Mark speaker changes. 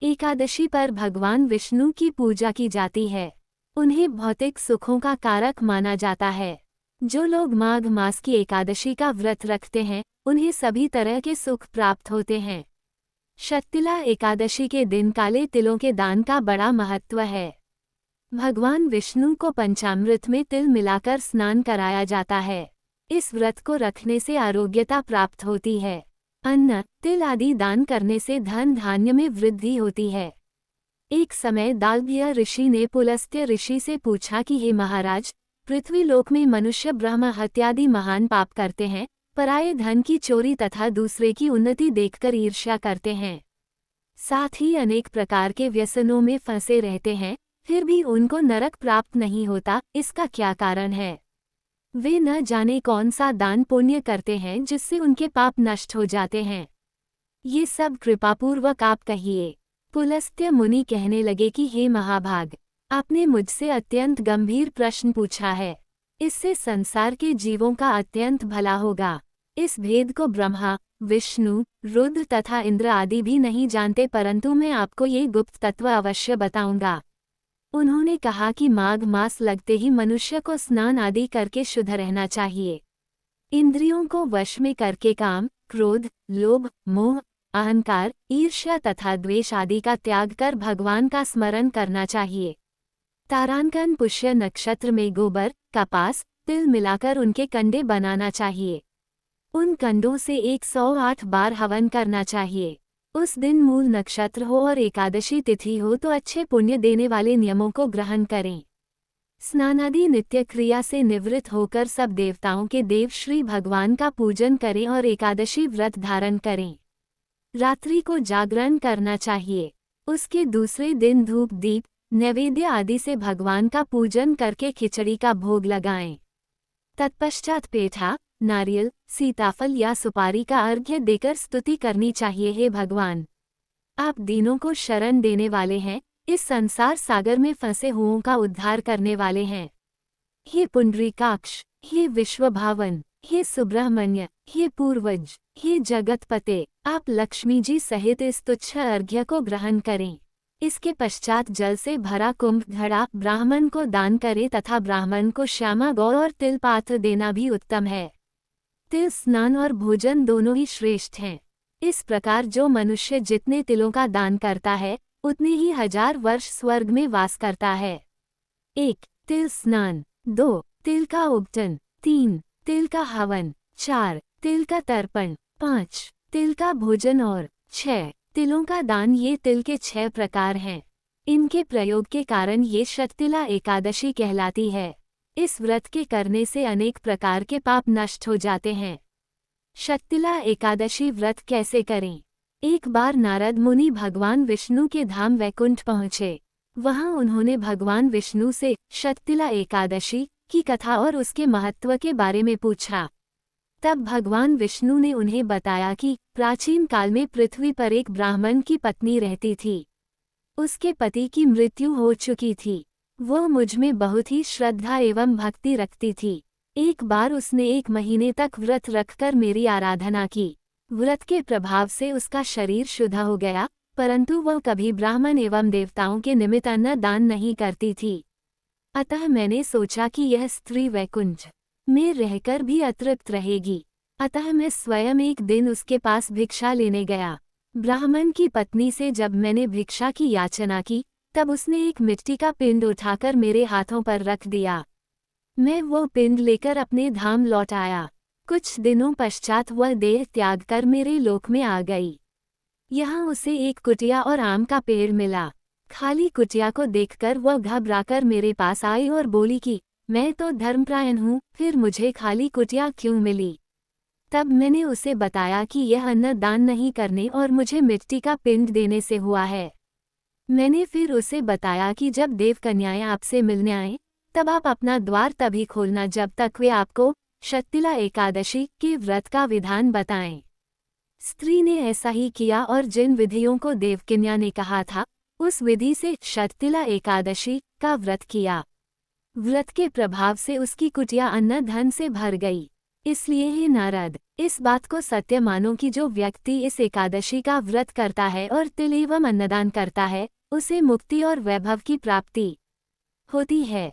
Speaker 1: एकादशी पर भगवान विष्णु की पूजा की जाती है। उन्हें भौतिक सुखों का कारक माना जाता है। जो लोग माघ मास की एकादशी का व्रत रखते हैं उन्हें सभी तरह के सुख प्राप्त होते हैं। शक्तिला एकादशी के दिन काले तिलों के दान का बड़ा महत्व है। भगवान विष्णु को पंचामृत में तिल मिलाकर स्नान कराया जाता है। इस व्रत को रखने से आरोग्यता प्राप्त होती है। अन्न, तिल आदि दान करने से धन धान्य में वृद्धि होती है। एक समय दालभ्य ऋषि ने पुलस्त्य ऋषि से पूछा कि हे महाराज, पृथ्वी लोक में मनुष्य ब्रह्म हत्यादि महान पाप करते हैं, पराये धन की चोरी तथा दूसरे की उन्नति देखकर ईर्ष्या करते हैं। साथ ही अनेक प्रकार के व्यसनों में फंसे रहते हैं, फिर भी उनको नरक प्राप्त नहीं होता। इसका क्या कारण है? वे न जाने कौन सा दान पुण्य करते हैं जिससे उनके पाप नष्ट हो जाते हैं। ये सब कृपापूर्वक आप कहिए। पुलस्त्य मुनि कहने लगे कि हे महाभाग, आपने मुझसे अत्यंत गंभीर प्रश्न पूछा है। इससे संसार के जीवों का अत्यंत भला होगा। इस भेद को ब्रह्मा, विष्णु, रुद्र तथा इंद्र आदि भी नहीं जानते, परंतु मैं आपको ये गुप्त तत्व अवश्य बताऊंगा। उन्होंने कहा कि माघ मास लगते ही मनुष्य को स्नान आदि करके शुद्ध रहना चाहिए। इंद्रियों को वश में करके काम, क्रोध, लोभ, मोह, अहंकार, ईर्ष्या तथा द्वेष आदि का त्याग कर भगवान का स्मरण करना चाहिए। तारांकन पुष्य नक्षत्र में गोबर, कपास, तिल मिलाकर उनके कंडे बनाना चाहिए। उन कंडों से 108 बार हवन करना चाहिए। उस दिन मूल नक्षत्र हो और एकादशी तिथि हो तो अच्छे पुण्य देने वाले नियमों को ग्रहण करें। स्नानादि नित्य क्रिया से निवृत्त होकर सब देवताओं के देव श्री भगवान का पूजन करें और एकादशी व्रत धारण करें। रात्रि को जागरण करना चाहिए। उसके दूसरे दिन धूप दीप नैवेद्य आदि से भगवान का पूजन करके खिचड़ी का भोग लगाएं। तत्पश्चात पेठा, नारियल, सीताफल या सुपारी का अर्घ्य देकर स्तुति करनी चाहिए। हे भगवान, आप दीनों को शरण देने वाले हैं, इस संसार सागर में फंसे हुओं का उद्धार करने वाले हैं। हे पुंडरीकाक्ष, हे विश्वभावन, हे सुब्रह्मण्य, हे पूर्वज, हे जगतपते, आप लक्ष्मी जी सहित इस तुच्छ अर्घ्य को ग्रहण करें। इसके पश्चात जल से भरा कुंभ घड़ा ब्राह्मण को दान करें तथा ब्राह्मण को श्यामा गौ और तिल पात्र देना भी उत्तम है। तिल स्नान और भोजन दोनों ही श्रेष्ठ हैं। इस प्रकार जो मनुष्य जितने तिलों का दान करता है उतने ही 1000 वर्ष स्वर्ग में वास करता है। 1. तिल स्नान। 2. तिल का उपटन। 3. तिल का हवन। 4. तिल का तर्पण। 5. तिल का भोजन और 6. तिलों का दान। ये तिल के 6 प्रकार हैं। इनके प्रयोग के कारण ये शक्तिला एकादशी कहलाती है। इस व्रत के करने से अनेक प्रकार के पाप नष्ट हो जाते हैं। शक्तिला एकादशी व्रत कैसे करें? एक बार नारद मुनि भगवान विष्णु के धाम वैकुंठ पहुँचे। वहाँ उन्होंने भगवान विष्णु से शक्तिला एकादशी की कथा और उसके महत्व के बारे में पूछा। तब भगवान विष्णु ने उन्हें बताया कि प्राचीन काल में पृथ्वी पर एक ब्राह्मण की पत्नी रहती थी। उसके पति की मृत्यु हो चुकी थी। वह मुझ में बहुत ही श्रद्धा एवं भक्ति रखती थी। एक बार उसने 1 महीने तक व्रत रखकर मेरी आराधना की। व्रत के प्रभाव से उसका शरीर शुद्ध हो गया, परंतु वह कभी ब्राह्मण एवं देवताओं के निमित्त अन्न दान नहीं करती थी। अतः मैंने सोचा कि यह स्त्री वैकुंठ में रहकर भी अतृप्त रहेगी। अतः मैं स्वयं एक दिन उसके पास भिक्षा लेने गया। ब्राह्मण की पत्नी से जब मैंने भिक्षा की याचना की तब उसने एक मिट्टी का पिंड उठाकर मेरे हाथों पर रख दिया। मैं वो पिंड लेकर अपने धाम लौट आया। कुछ दिनों पश्चात वह देह त्याग कर मेरे लोक में आ गई। यहाँ उसे एक कुटिया और आम का पेड़ मिला। खाली कुटिया को देखकर वह घबराकर मेरे पास आई और बोली कि मैं तो धर्मपरायण हूँ, फिर मुझे खाली कुटिया क्यों मिली? तब मैंने उसे बताया कि यह अन्न दान नहीं करने और मुझे मिट्टी का पिंड देने से हुआ है। मैंने फिर उसे बताया कि जब देव कन्याएं आपसे मिलने आएं, तब आप अपना द्वार तभी खोलना जब तक वे आपको शक्तिला एकादशी के व्रत का विधान बताएं। स्त्री ने ऐसा ही किया और जिन विधियों को देवकन्या ने कहा था उस विधि से शक्तिला एकादशी का व्रत किया। व्रत के प्रभाव से उसकी कुटिया अन्न धन से भर गई। इसलिए हे नारद, इस बात को सत्य मानो कि जो व्यक्ति इस एकादशी का व्रत करता है और तिल एवं अन्नदान करता है, उसे मुक्ति और वैभव की प्राप्ति होती है।